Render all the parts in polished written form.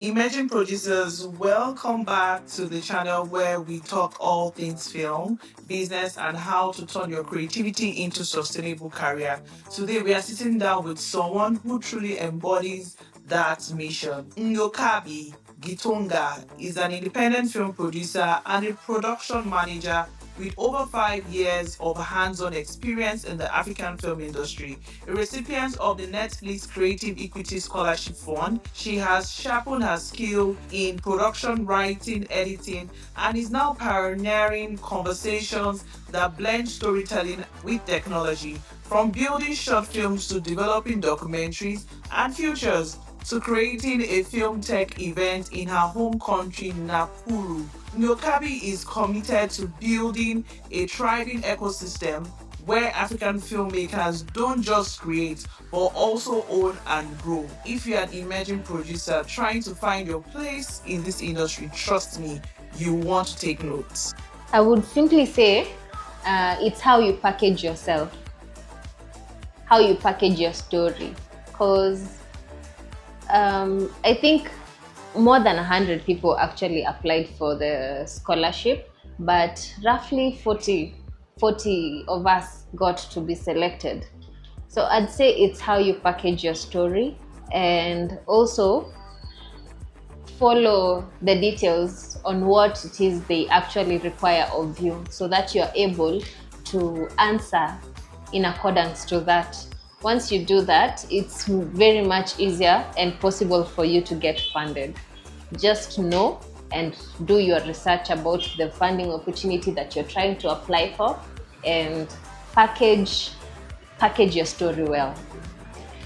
Emerging producers, welcome back to the channel where we talk all things film, business, and how to turn your creativity into sustainable career. Today, we are sitting down with someone who truly embodies that mission. Nyokabi Gitonga is an independent film producer and a production manager with over 5 years of hands-on experience in the African film industry. A recipient of the Netflix Creative Equity Scholarship Fund, she has sharpened her skill in production writing, editing, and is now pioneering conversations that blend storytelling with technology. From building short films to developing documentaries and features to creating a film tech event in her home country, Nakuru. Nyokabi is committed to building a thriving ecosystem where African filmmakers don't just create but also own and grow. If you're an emerging producer trying to find your place in this industry, trust me, you want to take notes. I would simply say it's how you package yourself, how you package your story. Because I think more than 100 people actually applied for the scholarship, but roughly 40 of us got to be selected. So I'd say it's how you package your story, and also follow the details on what it is they actually require of you, so that you're able to answer in accordance to that. Once you do that, it's very much easier and possible for you to get funded. Just know and do your research about the funding opportunity that you're trying to apply for, and package your story well.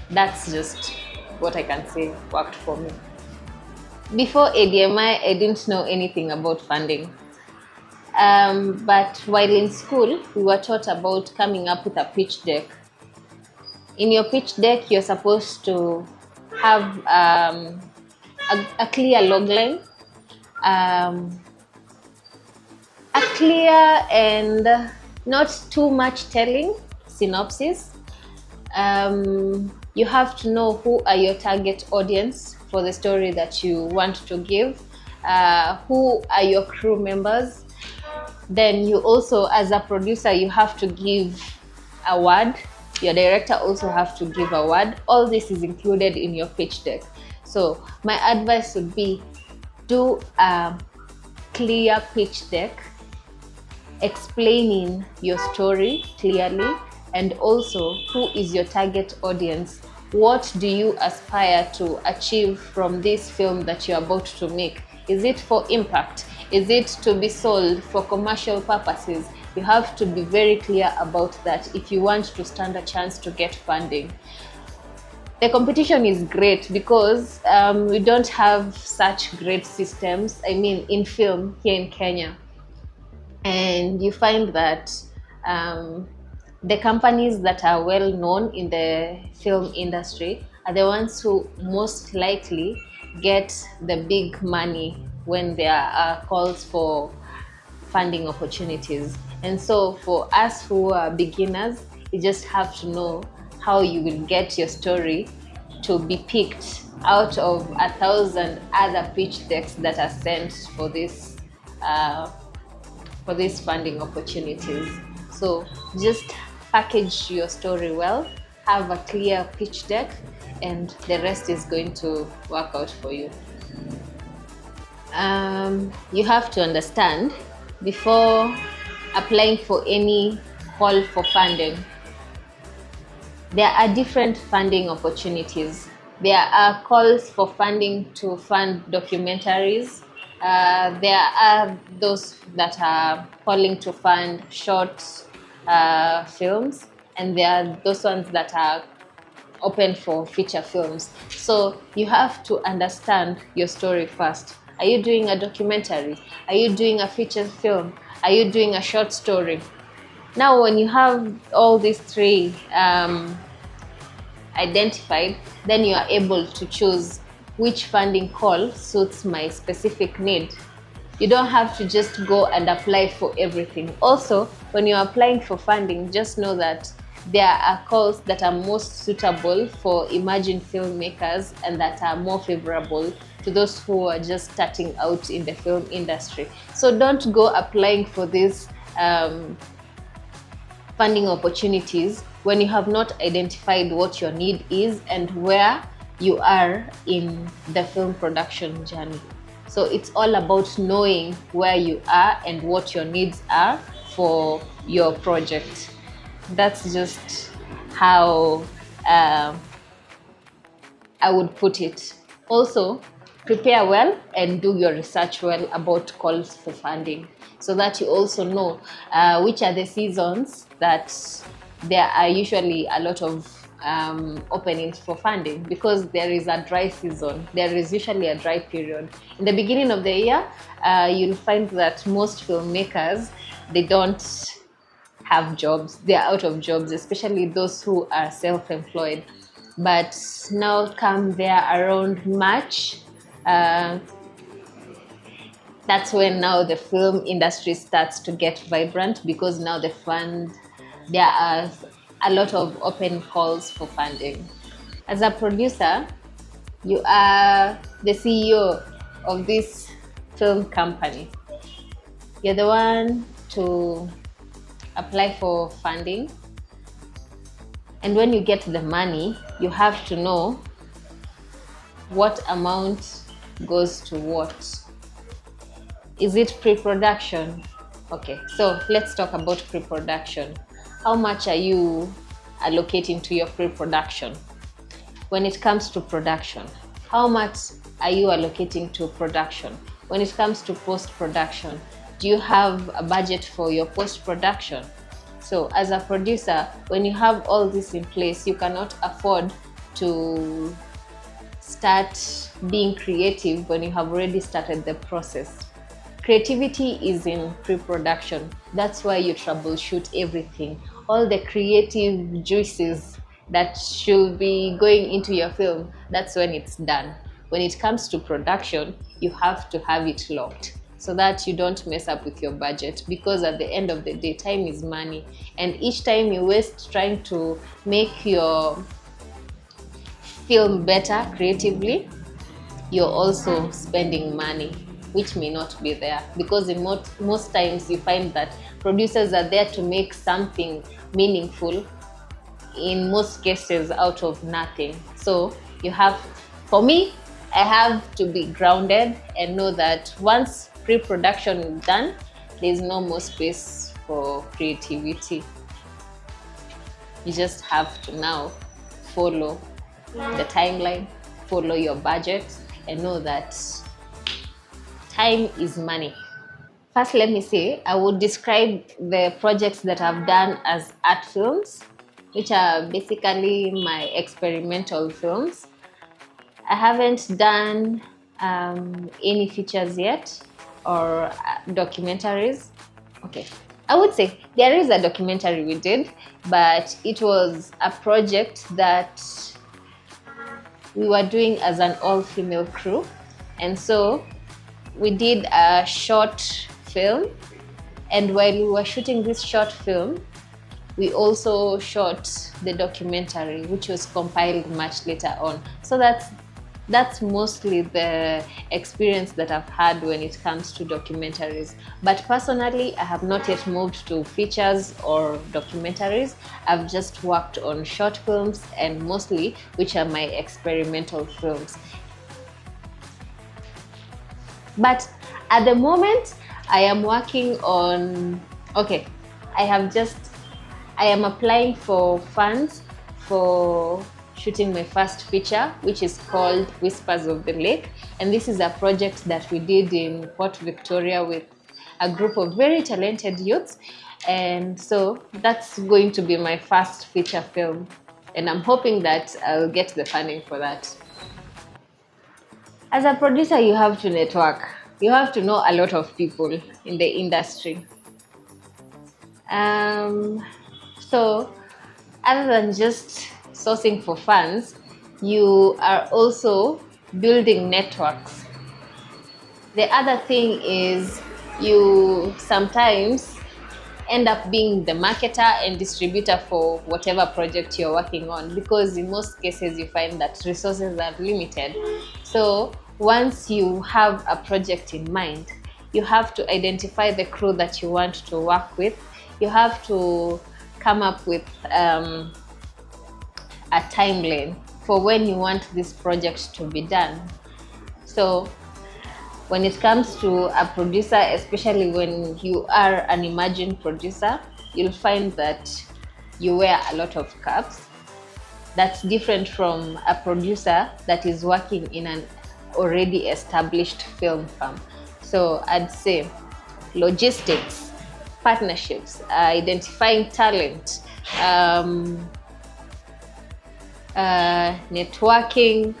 That's just what I can say worked for me. Before ADMI, I didn't know anything about funding. But while in school, we were taught about coming up with a pitch deck. In your pitch deck, you're supposed to have a clear logline, a clear and not too much telling synopsis. You have to know who are your target audience for the story that you want to give, who are your crew members. Then you also, as a producer, you have to give a word. Your director also have to give a word. All this is included in your pitch deck. So my advice would be, do a clear pitch deck explaining your story clearly, and also who is your target audience. What do you aspire to achieve from this film that you're about to make? Is it for impact? Is it to be sold for commercial purposes? You have to be very clear about that if you want to stand a chance to get funding. The competition is great because we don't have such great systems, in film here in Kenya. And you find that the companies that are well known in the film industry are the ones who most likely get the big money when there are calls for funding opportunities. And so for us who are beginners, you just have to know how you will get your story to be picked out of 1,000 other pitch decks that are sent for these funding opportunities. So just package your story well, have a clear pitch deck, and the rest is going to work out for you. You have to understand, before applying for any call for funding, there are different funding opportunities. There are calls for funding to fund documentaries. There are those that are calling to fund short films, and there are those ones that are open for feature films. So you have to understand your story first. Are you doing a documentary? Are you doing a feature film? Are you doing a short story? Now, when you have all these three identified, then you are able to choose which funding call suits my specific need. You don't have to just go and apply for everything. Also, when you're applying for funding, just know that there are calls that are most suitable for emerging filmmakers and that are more favorable to those who are just starting out in the film industry. So don't go applying for these funding opportunities when you have not identified what your need is and where you are in the film production journey. So it's all about knowing where you are and what your needs are for your project. That's just how I would put it. Also, prepare well and do your research well about calls for funding, so that you also know which are the seasons that there are usually a lot of openings for funding, because there is a dry season. There is usually a dry period. In the beginning of the year, you'll find that most filmmakers, they don't have jobs. They're out of jobs, especially those who are self-employed. But now come there around March, that's when now the film industry starts to get vibrant, because now there are a lot of open calls for funding. As a producer, you are the CEO of this film company. You're the one to apply for funding. And when you get the money, you have to know what amount goes to what. Is it pre-production? Okay, so let's talk about pre-production. How much are you allocating to your pre-production? When it comes to production, how much are you allocating to production? When it comes to post-production, do you have a budget for your post-production? So as a producer, when you have all this in place, you cannot afford to start being creative when you have already started the process. Creativity is in pre-production. That's why you troubleshoot everything. All the creative juices that should be going into your film, that's when it's done. When it comes to production, you have to have it locked, so that you don't mess up with your budget, because at the end of the day, time is money. And each time you waste trying to make your film better creatively, you're also spending money, which may not be there, because in most times you find that producers are there to make something meaningful, in most cases out of nothing. So for me, I have to be grounded and know that once pre-production is done, there's no more space for creativity. You just have to now follow the timeline, follow your budget, and know that time is money. First, let me say, I would describe the projects that I've done as art films, which are basically my experimental films. I haven't done any features yet, or documentaries. Okay, I would say there is a documentary we did, but it was a project that we were doing as an all-female crew. And so we did a short film, and while we were shooting this short film, we also shot the documentary, which was compiled much later on. So that's mostly the experience that I've had when it comes to documentaries. But personally, I have not yet moved to features or documentaries. I've just worked on short films, and mostly, which are my experimental films. But at the moment, I am working on, I am applying for funds for shooting my first feature, which is called Whispers of the Lake. And this is a project that we did in Port Victoria with a group of very talented youths. And so that's going to be my first feature film. And I'm hoping that I'll get the funding for that. As a producer, you have to network. You have to know a lot of people in the industry. So other than just sourcing for funds, you are also building networks. The other thing is you sometimes end up being the marketer and distributor for whatever project you're working on, because in most cases you find that resources are limited. So once you have a project in mind, you have to identify the crew that you want to work with. You have to come up with a timeline for when you want this project to be done. So when it comes to a producer, especially when you are an emerging producer, you'll find that you wear a lot of caps. That's different from a producer that is working in an already established film firm. So I'd say logistics, partnerships, identifying talent, networking,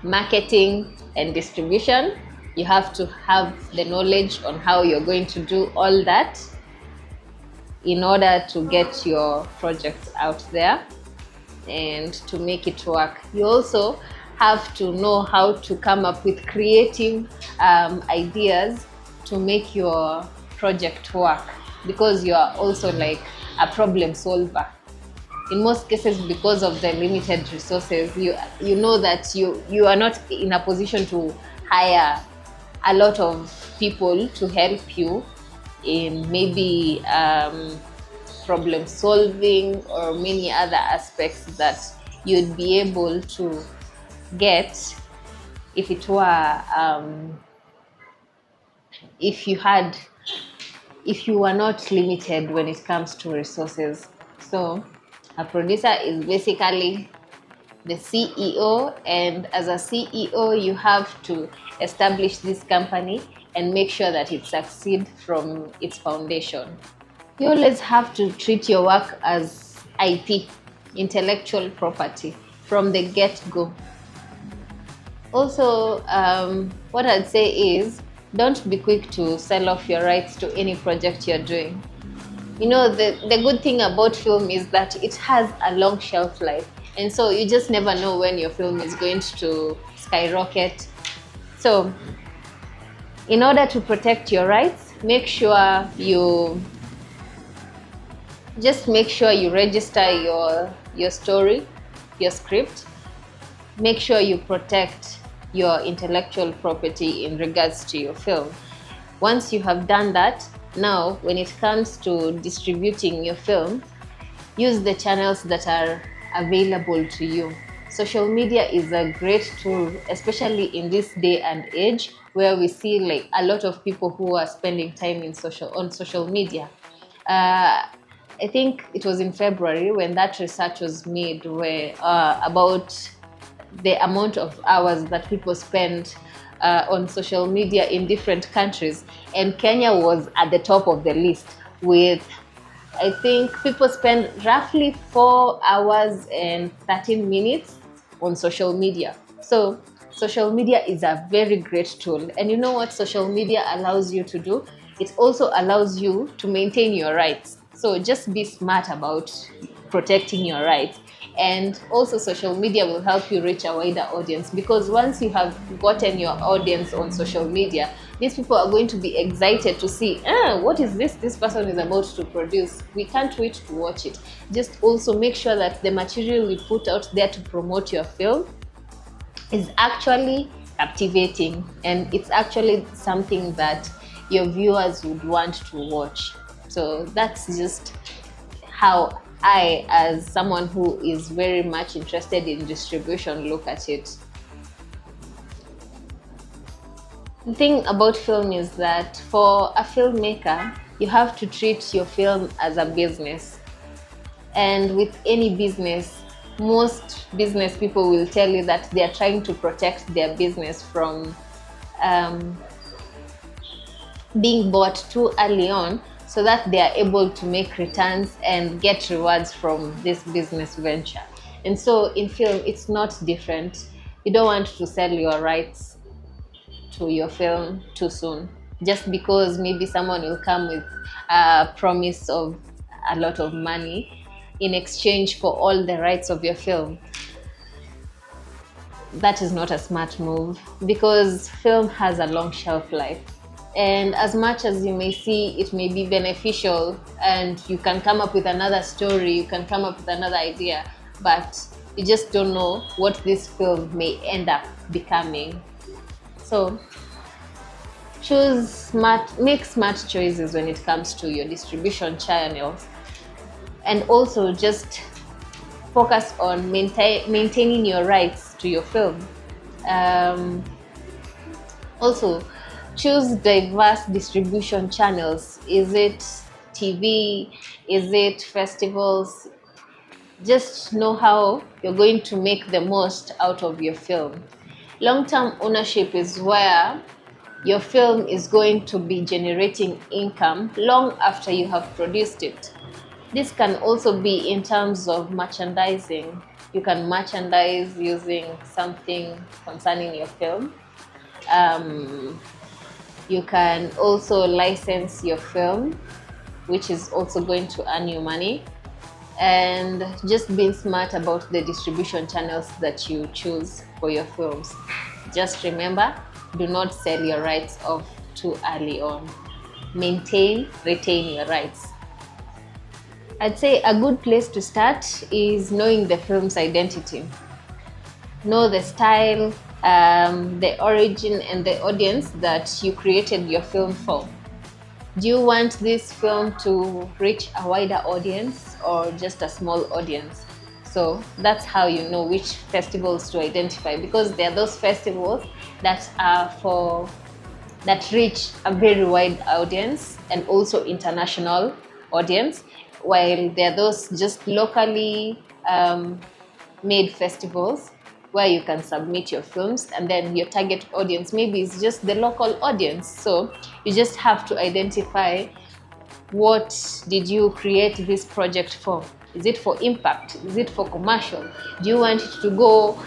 marketing and distribution. You have to have the knowledge on how you're going to do all that in order to get your projects out there and to make it work. You also have to know how to come up with creative ideas to make your project work, because you are also like a problem solver. In most cases, because of the limited resources, you know that you are not in a position to hire a lot of people to help you in maybe problem solving or many other aspects that you'd be able to get if it were if you were not limited when it comes to resources. So a producer is basically the CEO, and as a CEO you have to establish this company and make sure that it succeeds from its foundation. You always have to treat your work as IP, intellectual property, from the get-go. Also, what I'd say is, don't be quick to sell off your rights to any project you're doing. You know, the good thing about film is that it has a long shelf life, and so you just never know when your film is going to skyrocket. So in order to protect your rights, make sure you register your story, your script. Make sure you protect your intellectual property in regards to your film. Once you have done that, now when it comes to distributing your film, use the channels that are available to you. Social media is a great tool, especially in this day and age where we see like a lot of people who are spending time on social media. I think it was in February when that research was made, where about the amount of hours that people spend on social media in different countries, and Kenya was at the top of the list with, I think, people spend roughly 4 hours and 13 minutes on social media. So social media is a very great tool, and you know what social media allows you to do? It also allows you to maintain your rights. So just be smart about protecting your rights. And also social media will help you reach a wider audience, because once you have gotten your audience on social media, these people are going to be excited to see, what is this person is about to produce. We can't wait to watch it. Just also make sure that the material you put out there to promote your film is actually captivating, and it's actually something that your viewers would want to watch. So that's just how I, as someone who is very much interested in distribution, look at it. The thing about film is that for a filmmaker, you have to treat your film as a business. And with any business, most business people will tell you that they are trying to protect their business from being bought too early on, so that they are able to make returns and get rewards from this business venture. And so in film, it's not different. You don't want to sell your rights to your film too soon, just because maybe someone will come with a promise of a lot of money in exchange for all the rights of your film. That is not a smart move, because film has a long shelf life. And as much as you may see it may be beneficial and you can come up with another story, you can come up with another idea, but you just don't know what this film may end up becoming. So make smart choices when it comes to your distribution channels, and also just focus on maintaining your rights to your film. Also, choose diverse distribution channels. Is it TV? Is it festivals? Just know how you're going to make the most out of your film. Long-term ownership is where your film is going to be generating income long after you have produced it. This can also be in terms of merchandising. You can merchandise using something concerning your film. You can also license your film, which is also going to earn you money. And just being smart about the distribution channels that you choose for your films. Just remember, do not sell your rights off too early on. Retain your rights. I'd say a good place to start is knowing the film's identity. Know the style, the origin, and the audience that you created your film for. Do you want this film to reach a wider audience or just a small audience? So that's how you know which festivals to identify, because there are those festivals that reach a very wide audience and also international audience, while there are those just locally made festivals where you can submit your films and then your target audience maybe is just the local audience. So you just have to identify, what did you create this project for? Is it for impact? Is it for commercial? Do you want it to go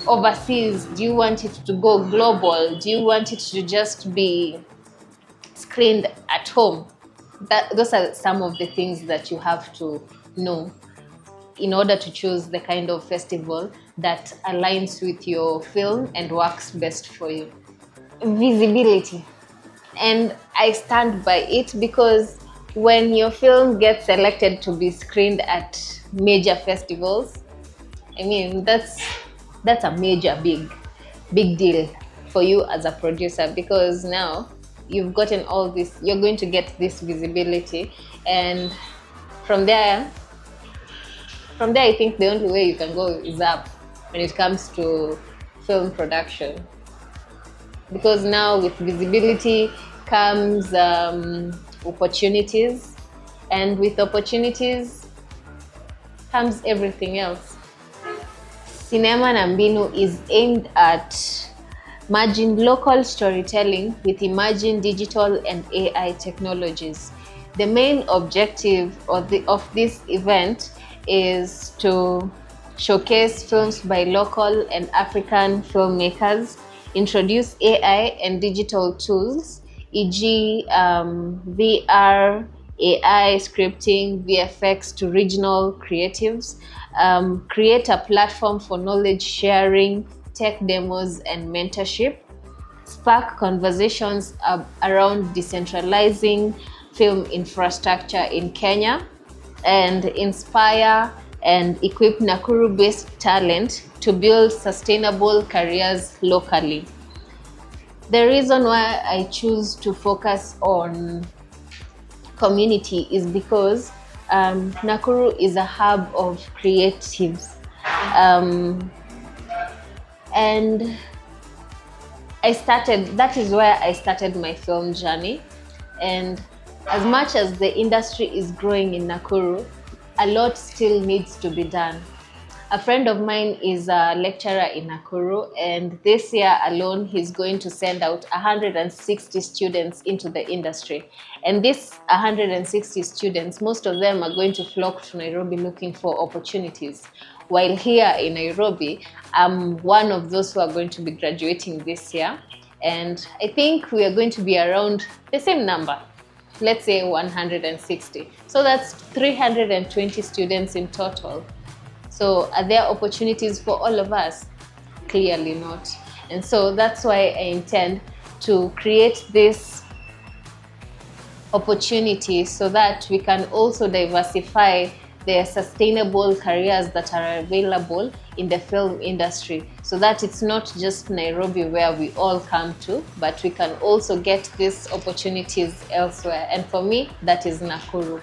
overseas? Do you want it to go global? Do you want it to just be screened at home? Those are some of the things that you have to know in order to choose the kind of festival that aligns with your film and works best for you. Visibility. And I stand by it, because when your film gets selected to be screened at major festivals, I mean, that's a major big deal for you as a producer, because now you've gotten all this, you're going to get this visibility, and from there I think the only way you can go is up when it comes to film production, because now with visibility comes opportunities, and with opportunities comes everything else. Cinema na Mbinu is aimed at merging local storytelling with emerging digital and AI technologies. The main objective of this event is to showcase films by local and African filmmakers, introduce AI and digital tools, e.g. VR, AI scripting, VFX to regional creatives, create a platform for knowledge sharing, tech demos, and mentorship, spark conversations around decentralizing film infrastructure in Kenya, and inspire and equip Nakuru-based talent to build sustainable careers locally. The reason why I choose to focus on community is because Nakuru is a hub of creatives. And that is where I started my film journey. And as much as the industry is growing in Nakuru, a lot still needs to be done. A friend of mine is a lecturer in Nakuru, and this year alone, he's going to send out 160 students into the industry. And these 160 students, most of them are going to flock to Nairobi looking for opportunities. While here in Nairobi, I'm one of those who are going to be graduating this year. And I think we are going to be around the same number, let's say 160. So that's 320 students in total. So are there opportunities for all of us? Clearly not. And so that's why I intend to create this opportunities so that we can also diversify the sustainable careers that are available in the film industry, so that it's not just Nairobi where we all come to, but we can also get these opportunities elsewhere. And for me, that is Nakuru.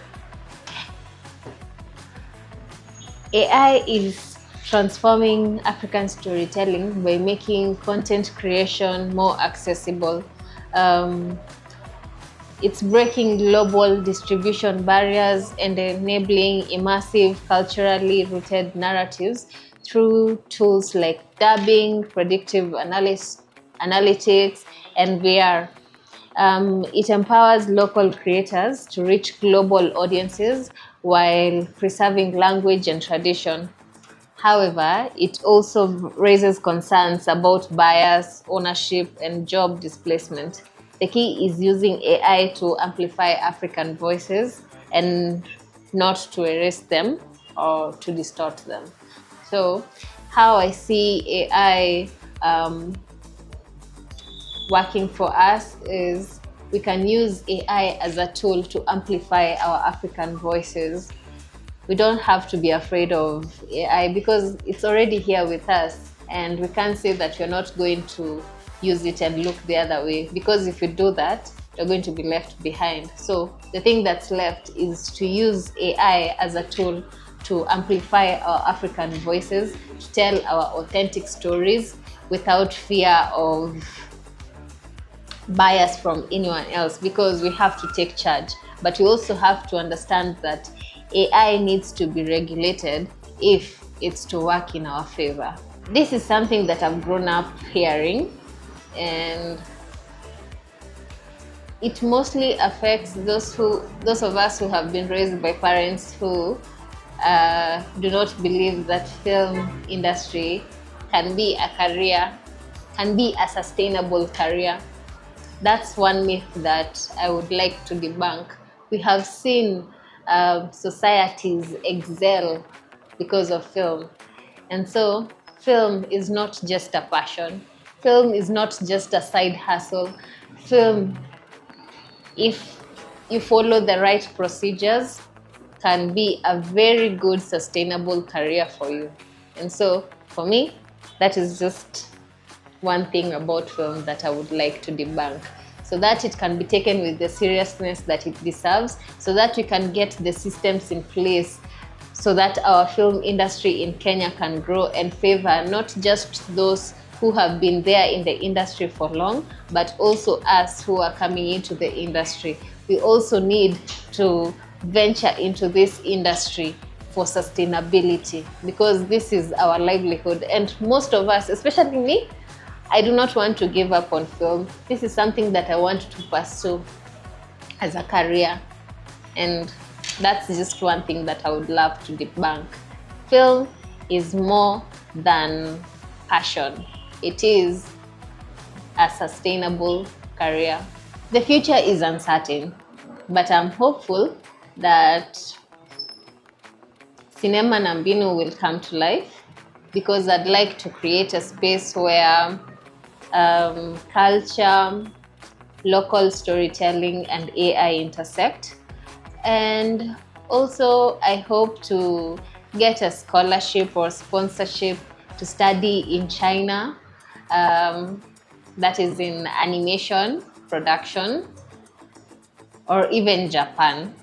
AI is transforming African storytelling by making content creation more accessible. It's breaking global distribution barriers and enabling immersive, culturally rooted narratives through tools like dubbing, predictive analytics, and VR. It empowers local creators to reach global audiences while preserving language and tradition. However, it also raises concerns about bias, ownership, and job displacement. The key is using AI to amplify African voices and not to erase them or to distort them. So, how I see AI working for us is we can use AI as a tool to amplify our African voices. We don't have to be afraid of AI because it's already here with us, and we can't say that you're not going to use it and look the other way, because if you do that, you're going to be left behind. So the thing that's left is to use AI as a tool to amplify our African voices, to tell our authentic stories without fear of bias from anyone else, because we have to take charge. But we also have to understand that AI needs to be regulated if it's to work in our favor. This is something that I've grown up hearing, and it mostly affects those of us who have been raised by parents who do not believe that film industry can be a career, can be a sustainable career. That's one myth that I would like to debunk. We have seen societies excel because of film. And so film is not just a passion. Film is not just a side hustle. Film, if you follow the right procedures, can be a very good sustainable career for you. And so for me, that is just one thing about film that I would like to debunk, so that it can be taken with the seriousness that it deserves, so that we can get the systems in place so that our film industry in Kenya can grow and favor not just those who have been there in the industry for long, but also us who are coming into the industry. We also need to venture into this industry for sustainability, because this is our livelihood. And most of us, especially me, I do not want to give up on film. This is something that I want to pursue as a career. And that's just one thing that I would love to debunk. Film is more than passion. It is a sustainable career. The future is uncertain, but I'm hopeful that Cinema Nambinu will come to life, because I'd like to create a space where culture, local storytelling, and AI intersect. And also, I hope to get a scholarship or sponsorship to study in China, that is in animation production, or even Japan.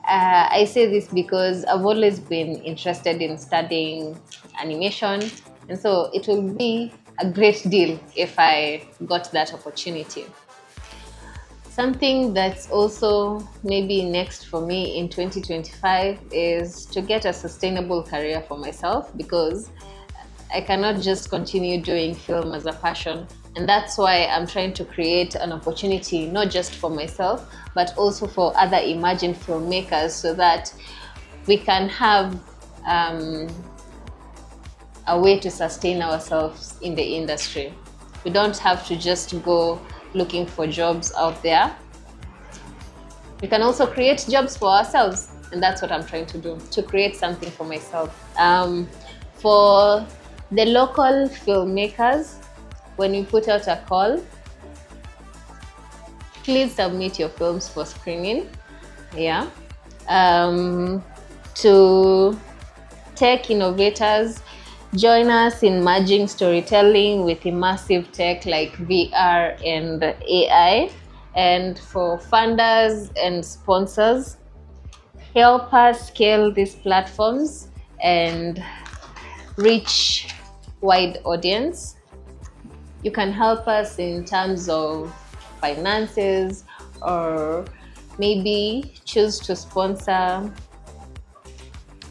I say this because I've always been interested in studying animation, and so it will be a great deal if I got that opportunity. Something that's also maybe next for me in 2025 is to get a sustainable career for myself, because I cannot just continue doing film as a passion. And that's why I'm trying to create an opportunity, not just for myself, but also for other emerging filmmakers, so that we can have a way to sustain ourselves in the industry. We don't have to just go looking for jobs out there. We can also create jobs for ourselves, and that's what I'm trying to do, to create something for myself. For the local filmmakers, when we put out a call, please submit your films for screening. Yeah. To tech innovators, join us in merging storytelling with immersive tech like VR and AI. And for funders and sponsors, help us scale these platforms and reach wide audience. You can help us in terms of finances, or maybe choose to sponsor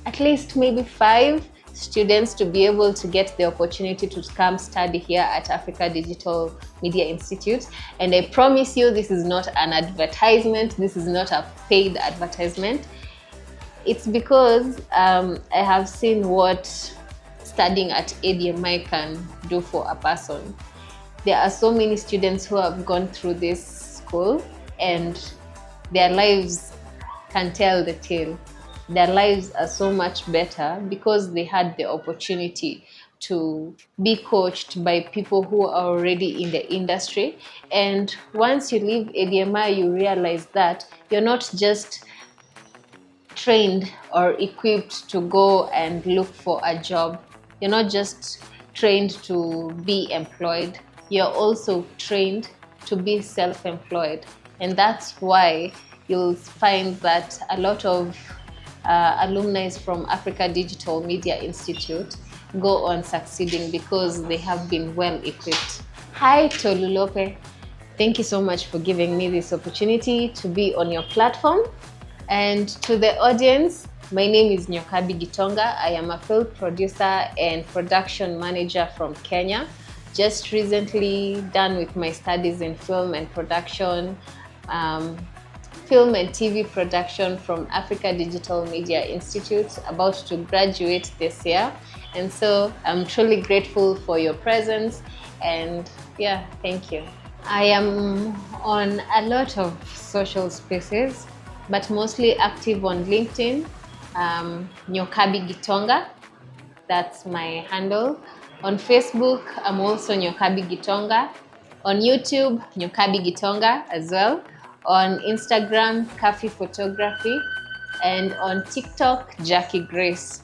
at least maybe 5 students to be able to get the opportunity to come study here at Africa Digital Media Institute. And I promise you, this is not an advertisement. This is not a paid advertisement. It's because I have seen what studying at ADMI can do for a person. There are so many students who have gone through this school and their lives can tell the tale. Their lives are so much better because they had the opportunity to be coached by people who are already in the industry. And once you leave ADMI, you realize that you're not just trained or equipped to go and look for a job. You're not just trained to be employed, you're also trained to be self-employed. And that's why you'll find that a lot of alumni from Africa Digital Media Institute go on succeeding because they have been well equipped. Hi, Tolulope. Thank you so much for giving me this opportunity to be on your platform. And to the audience, my name is Nyokabi Gitonga. I am a film producer and production manager from Kenya. Just recently done with my studies in film and production, film and TV production from Africa Digital Media Institute, about to graduate this year. And so I'm truly grateful for your presence, and yeah, thank you. I am on a lot of social spaces, but mostly active on LinkedIn, Nyokabi Gitonga, that's my handle. On Facebook, I'm also Nyokabi Gitonga. On YouTube, Nyokabi Gitonga as well. On Instagram, Kafi Photography. And on TikTok, Jackie Grace.